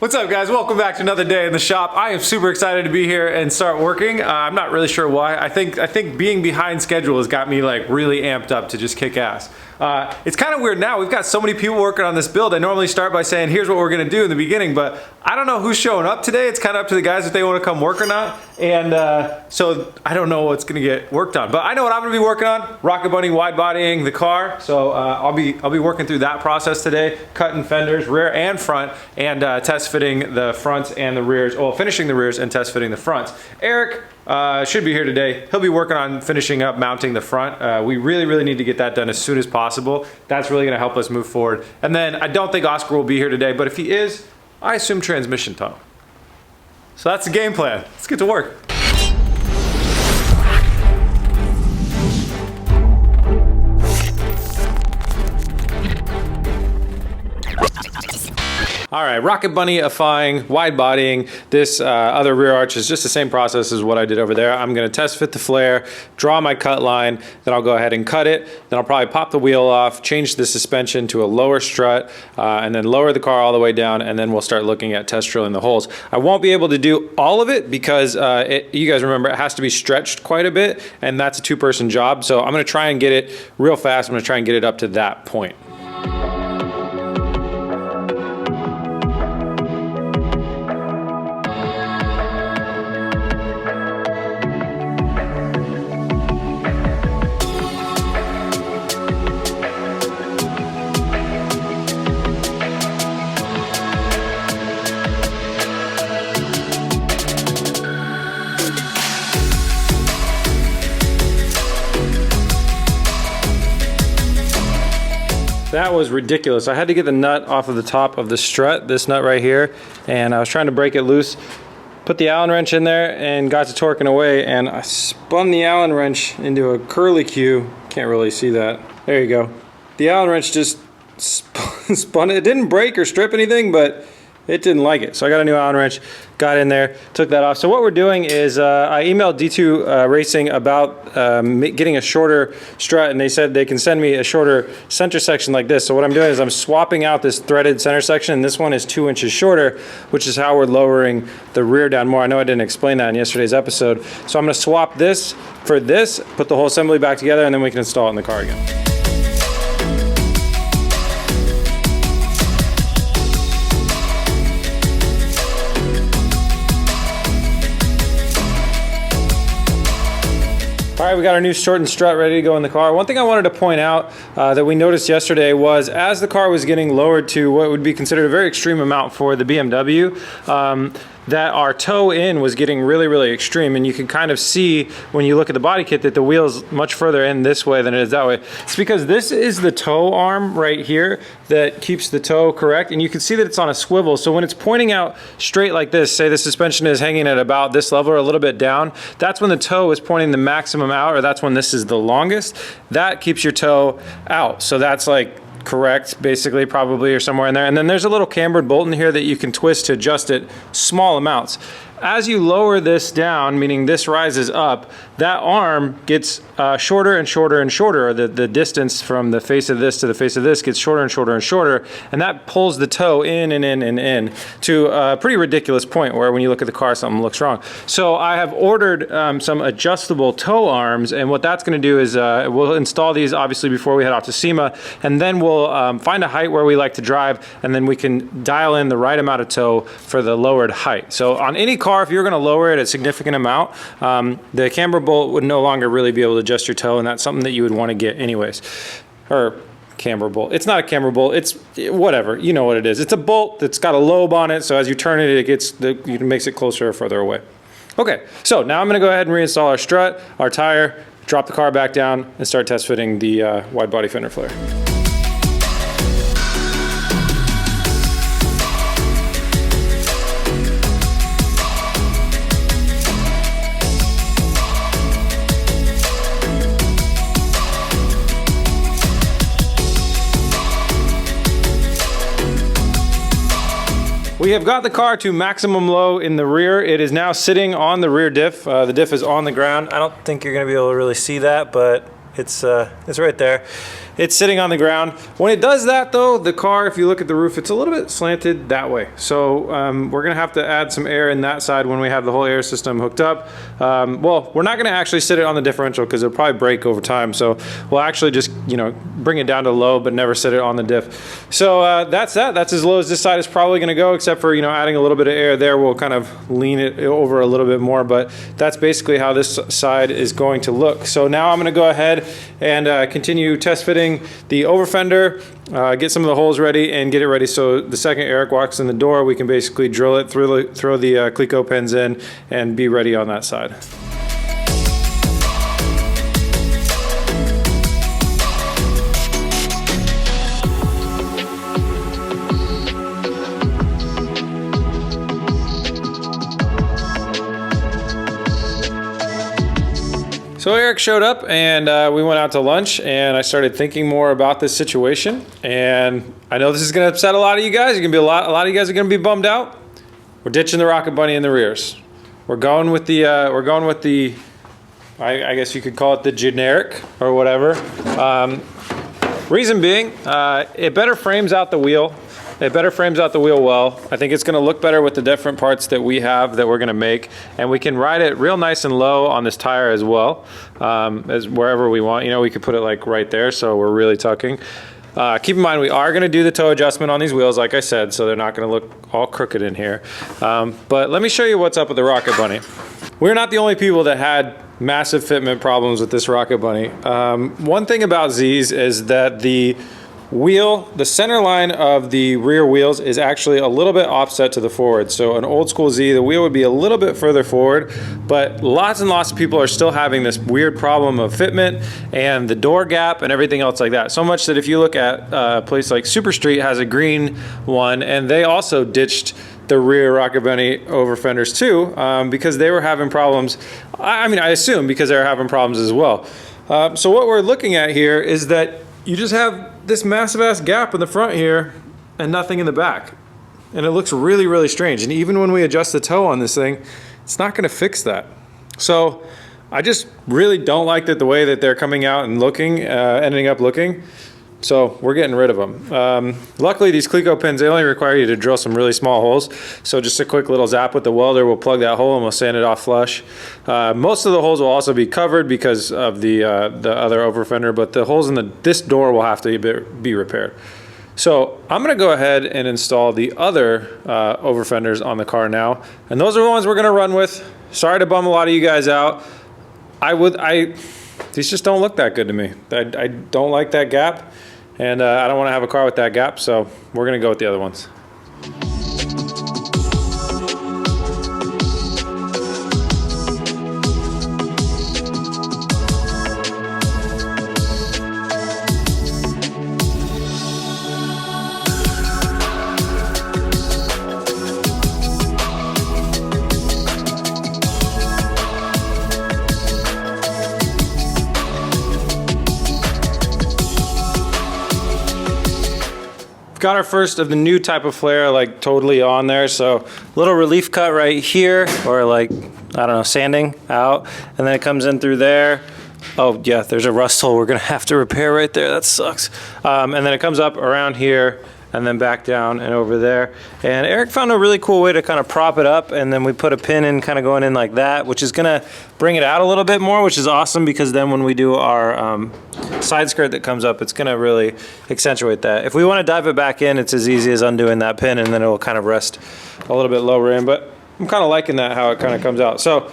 What's up, guys? Welcome back to another day in the shop. I am super excited to be here and start working. I'm not really sure why. I think being behind schedule has got me like really amped up to just kick ass. It's kind of weird now. We've got so many people working on this build. I normally start by saying, here's what we're gonna do in the beginning, but I don't know who's showing up today. It's kind of up to the guys if they want to come work or not. And so I don't know what's gonna get worked on, but I know what I'm gonna be working on. Rocket Bunny wide bodying the car. So I'll be working through that process today, cutting fenders, rear and front, and test fitting the fronts and the rears, well, finishing the rears and test fitting the fronts. Eric should be here today. He'll be working on finishing up mounting the front. We really need to get that done as soon as possible. That's really gonna help us move forward. And then I don't think Oscar will be here today, but if he is, I assume transmission tunnel. So that's the game plan. Let's get to work. All right, Rocket Bunny-ifying, wide bodying. This other rear arch is just the same process as what I did over there. I'm gonna test fit the flare, draw my cut line, then I'll go ahead and cut it. Then I'll probably pop the wheel off, change the suspension to a lower strut, and then lower the car all the way down, and then we'll start looking at test drilling the holes. I won't be able to do all of it because you guys remember it has to be stretched quite a bit, and that's a two-person job. So I'm gonna try and get it real fast. I'm gonna try and get it up to that point. That was ridiculous. I had to get the nut off of the top of the strut, this nut right here, and I was trying to break it loose, put the Allen wrench in there and got to torquing away, and I spun the Allen wrench into a curlicue. Can't really see that. There you go. The Allen wrench just spun it. It didn't break or strip anything, but it didn't like it. So I got a new Allen wrench, got in there, took that off. So what we're doing is I emailed D2 Racing about getting a shorter strut, and they said they can send me a shorter center section like this. So what I'm doing is I'm swapping out this threaded center section, and this one is 2 inches shorter, which is how we're lowering the rear down more. I know I didn't explain that in yesterday's episode. So I'm gonna swap this for this, put the whole assembly back together, and then we can install it in the car again. All right, we got our new shortened strut ready to go in the car. One thing I wanted to point out that we noticed yesterday was as the car was getting lowered to what would be considered a very extreme amount for the BMW, that our toe in was getting really extreme, and you can kind of see when you look at the body kit that the wheel's much further in this way than it is that way. It's because this is the toe arm right here that keeps the toe correct, and you can see that it's on a swivel, so when it's pointing out straight like this, say the suspension is hanging at about this level or a little bit down, that's when the toe is pointing the maximum out, or that's when this is the longest. That keeps your toe out, so that's like correct, basically, probably, or somewhere in there. And then there's a little cambered bolt in here that you can twist to adjust it small amounts. As you lower this down, meaning this rises up, that arm gets shorter and shorter and shorter, or the distance from the face of this to the face of this gets shorter and shorter and shorter, and that pulls the toe in and in and in to a pretty ridiculous point where when you look at the car, something looks wrong. So I have ordered some adjustable toe arms, and what that's gonna do is we'll install these obviously before we head off to SEMA, and then we'll find a height where we like to drive, and then we can dial in the right amount of toe for the lowered height. So on any car, if you're going to lower it a significant amount, the camber bolt would no longer really be able to adjust your toe, and that's something that you would want to get anyways. Or camber bolt. It's not a camber bolt. It's whatever. You know what it is. It's a bolt that's got a lobe on it, so as you turn it, it makes it closer or further away. Okay, so now I'm going to go ahead and reinstall our strut, our tire, drop the car back down, and start test fitting the wide body fender flare. We have got the car to maximum low in the rear. It is now sitting on the rear diff. The diff is on the ground. I don't think you're gonna be able to really see that, but it's right there. it's sitting on the ground. When it does that though, the car, if you look at the roof, it's a little bit slanted that way. So we're gonna have to add some air in that side when we have the whole air system hooked up. Well, we're not gonna actually sit it on the differential because it'll probably break over time. So we'll actually just, you know, bring it down to low, but never sit it on the diff. So that's that. That's as low as this side is probably gonna go, except for, you know, adding a little bit of air there will kind of lean it over a little bit more, but that's basically how this side is going to look. So now I'm going to go ahead and continue test fitting the over fender, get some of the holes ready and get it ready so the second Eric walks in the door we can basically drill it through, throw the Cleco pins in and be ready on that side. So Eric showed up and we went out to lunch and I started thinking more about this situation, and I know this is going to upset a lot of you guys. You're going to be a lot of you guys are going to be bummed out. We're ditching the Rocket Bunny in the rears. We're going with the I guess you could call it the generic or whatever. Reason being, it better frames out the wheel. It better frames out the wheel well. I think it's gonna look better with the different parts that we have that we're gonna make, and we can ride it real nice and low on this tire as well, as wherever we want. You know, we could put it like right there, so we're really tucking. Keep in mind, we are gonna do the toe adjustment on these wheels, like I said, so they're not gonna look all crooked in here. But let me show you what's up with the Rocket Bunny. We're not the only people that had massive fitment problems with this Rocket Bunny. One thing about Z's is that the center line of the rear wheels is actually a little bit offset to the forward. So an old school Z, the wheel would be a little bit further forward, but lots and lots of people are still having this weird problem of fitment and the door gap and everything else like that. So much that if you look at a place like Super Street has a green one, and they also ditched the rear Rocket Bunny over fenders too, because they were having problems. I mean, I assume because they were having problems as well. So what we're looking at here is that you just have this massive ass gap in the front here and nothing in the back. And it looks really, really strange. And even when we adjust the toe on this thing, it's not gonna fix that. So I just really don't like that the way that they're coming out and looking, ending up looking. So we're getting rid of them. Luckily these Cleco pins, they only require you to drill some really small holes. So just a quick little zap with the welder, we'll plug that hole and we'll sand it off flush. Most of the holes will also be covered because of the other over fender, but the holes in this door will have to be repaired. So I'm gonna go ahead and install the other over fenders on the car now. And those are the ones we're gonna run with. Sorry to bum a lot of you guys out. These just don't look that good to me. I don't like that gap. And I don't want to have a car with that gap, so we're going to go with the other ones. Got our first of the new type of flare like totally on there, so little relief cut right here, or like, I don't know, sanding out, and then it comes in through there. Oh yeah, there's a rust hole we're gonna have to repair right there. That sucks. And then it comes up around here and then back down and over there. And Eric found a really cool way to kind of prop it up, and then we put a pin in kind of going in like that, which is gonna bring it out a little bit more, which is awesome because then when we do our side skirt that comes up, it's gonna really accentuate that. If we wanna dive it back in, it's as easy as undoing that pin and then it will kind of rest a little bit lower in, but I'm kind of liking that, how it kind of comes out. So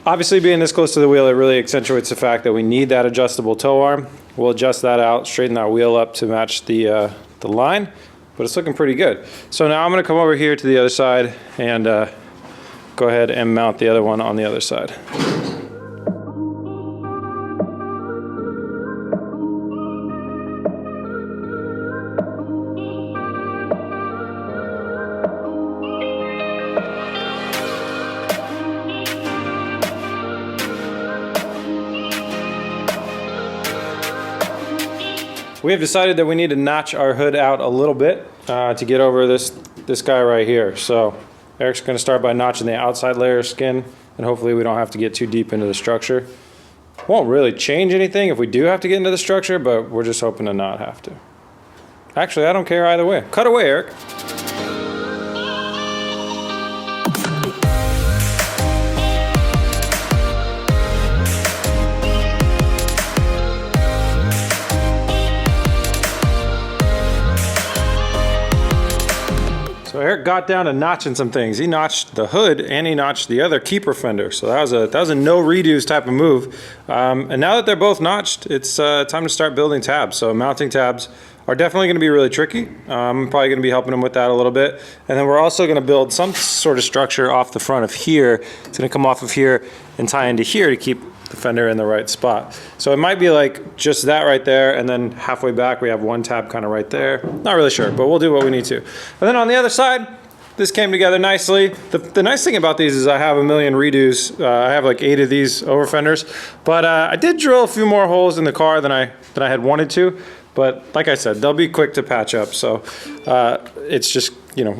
obviously being this close to the wheel, it really accentuates the fact that we need that adjustable toe arm. We'll adjust that out, straighten that wheel up to match the line, but it's looking pretty good. So now I'm gonna come over here to the other side and go ahead and mount the other one on the other side. We have decided that we need to notch our hood out a little bit to get over this guy right here. So Eric's going to start by notching the outside layer of skin, and hopefully we don't have to get too deep into the structure. Won't really change anything if we do have to get into the structure, but we're just hoping to not have to. Actually, I don't care either way. Cut away, Eric. So Eric got down to notching some things. He notched the hood and he notched the other keeper fender. So that was a no redos type of move. And now that they're both notched, it's time to start building tabs. So mounting tabs are definitely going to be really tricky. I'm probably going to be helping him with that a little bit. And then we're also going to build some sort of structure off the front of here. It's going to come off of here and tie into here to keep the fender in the right spot. So it might be like just that right there, and then halfway back we have one tab kind of right there. Not really sure, but we'll do what we need to. And then on the other side, this came together nicely. The nice thing about these is I have a million redos. I have like 8 of these over fenders, but I did drill a few more holes in the car than I had wanted to. But like I said, they'll be quick to patch up. So it's just, you know,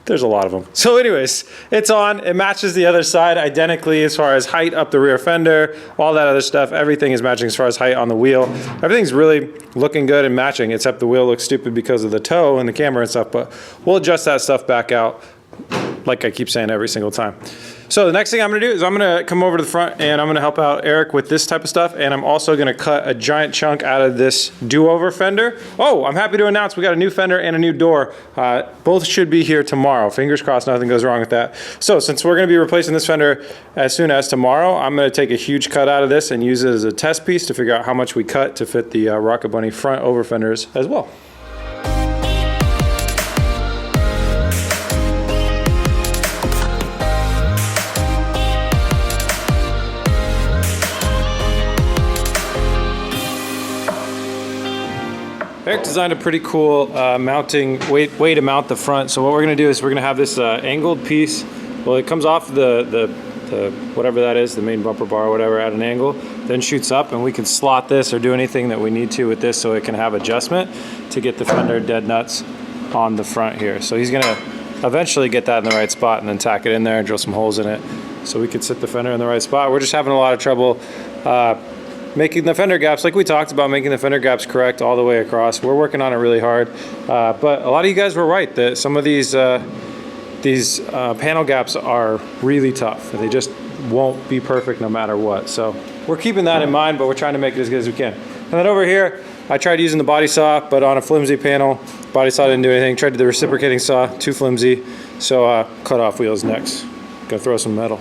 there's a lot of them. So anyways, it's on. It matches the other side identically as far as height up the rear fender, all that other stuff. Everything is matching as far as height on the wheel. Everything's really looking good and matching, except the wheel looks stupid because of the toe and the camera and stuff. But we'll adjust that stuff back out, like I keep saying every single time. So the next thing I'm gonna do is I'm gonna come over to the front and I'm gonna help out Eric with this type of stuff, and I'm also gonna cut a giant chunk out of this do-over fender. Oh, I'm happy to announce we got a new fender and a new door. Both should be here tomorrow. Fingers crossed nothing goes wrong with that. So since we're gonna be replacing this fender as soon as tomorrow, I'm gonna take a huge cut out of this and use it as a test piece to figure out how much we cut to fit the Rocket Bunny front over fenders as well. Eric designed a pretty cool mounting way to mount the front. So what we're gonna do is we're gonna have this angled piece. Well, it comes off the whatever that is, the main bumper bar or whatever, at an angle, then shoots up, and we can slot this or do anything that we need to with this so it can have adjustment to get the fender dead nuts on the front here. So he's gonna eventually get that in the right spot and then tack it in there and drill some holes in it so we could sit the fender in the right spot. We're just having a lot of trouble making the fender gaps, like we talked about, making the fender gaps correct all the way across. We're working on it really hard, but a lot of you guys were right that some of these panel gaps are really tough. They just won't be perfect no matter what. So we're keeping that in mind, but we're trying to make it as good as we can. And then over here, I tried using the body saw, but on a flimsy panel. Body saw didn't do anything. Tried the reciprocating saw, too flimsy. So cut off wheels next. Gonna throw some metal.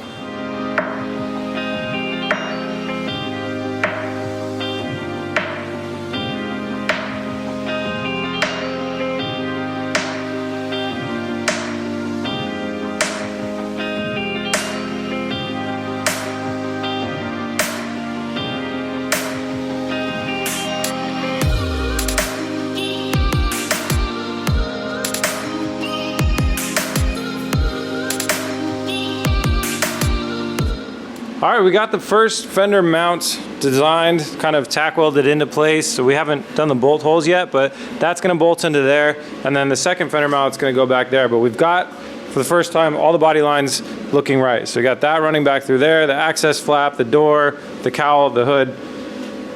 All right, we got the first fender mount designed, kind of tack welded into place. So we haven't done the bolt holes yet, but that's gonna bolt into there. And then the second fender mount's gonna go back there. But we've got, for the first time, all the body lines looking right. So we got that running back through there, the access flap, the door, the cowl, the hood,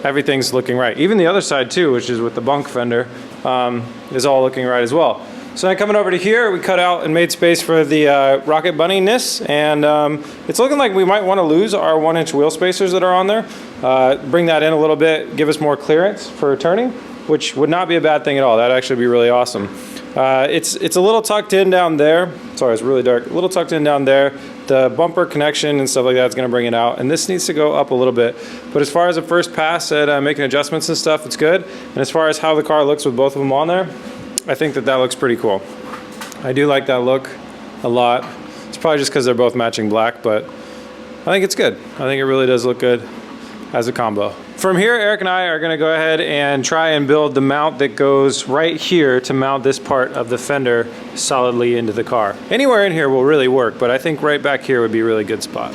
everything's looking right. Even the other side too, which is with the bunk fender, is all looking right as well. So then coming over to here, we cut out and made space for the Rocket Bunny-ness, and it's looking like we might want to lose our 1-inch wheel spacers that are on there. Bring that in a little bit, give us more clearance for turning, which would not be a bad thing at all. That'd actually be really awesome. It's a little tucked in down there. Sorry, it's really dark. A little tucked in down there. The bumper connection and stuff like that is going to bring it out, and this needs to go up a little bit. But as far as a first pass at making adjustments and stuff, it's good. And as far as how the car looks with both of them on there, I think that looks pretty cool. I do like that look a lot. It's probably just because they're both matching black, but I think it's good. I think it really does look good as a combo. From here, Eric and I are gonna go ahead and try and build the mount that goes right here to mount this part of the fender solidly into the car. Anywhere in here will really work, but I think right back here would be a really good spot.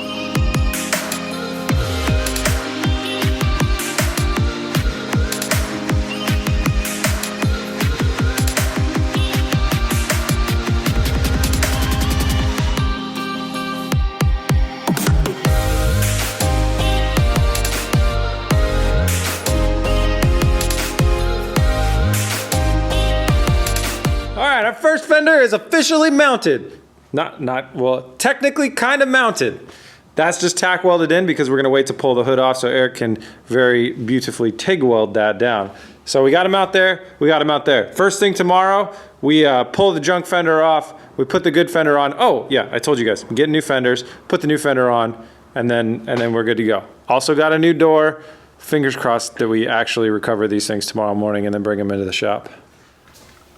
first fender is officially mounted. Well, technically kind of mounted. That's just tack welded in because we're gonna wait to pull the hood off so Eric can very beautifully TIG weld that down. So we got him out there, we got him out there. First thing tomorrow, we pull the junk fender off, we put the good fender on. Oh yeah, I told you guys, get new fenders, put the new fender on, and then we're good to go. Also got a new door. Fingers crossed that we actually recover these things tomorrow morning and then bring them into the shop.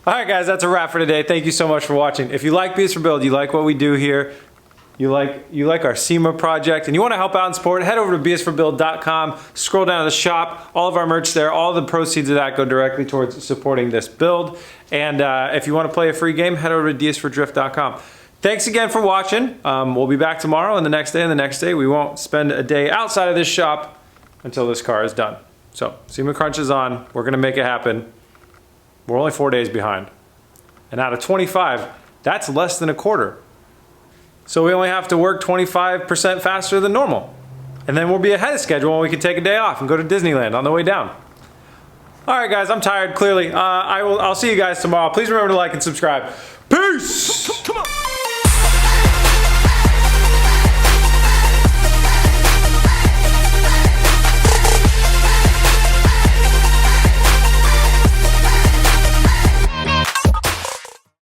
All right guys, that's a wrap for today. Thank you so much for watching. If you like BS for Build, you like what we do here, you like our SEMA project, and you want to help out and support, head over to bsforbuild.com, scroll down to the shop, all of our merch there, all the proceeds of that go directly towards supporting this build. And if you want to play a free game, head over to dsfordrift.com. Thanks again for watching. We'll be back tomorrow and the next day and the next day. We won't spend a day outside of this shop until this car is done. So, SEMA Crunch is on. We're going to make it happen. We're only 4 days behind. And out of 25, that's less than a quarter. So we only have to work 25% faster than normal. And then we'll be ahead of schedule and we can take a day off and go to Disneyland on the way down. All right guys, I'm tired clearly. I'll see you guys tomorrow. Please remember to like and subscribe. Peace! Come on.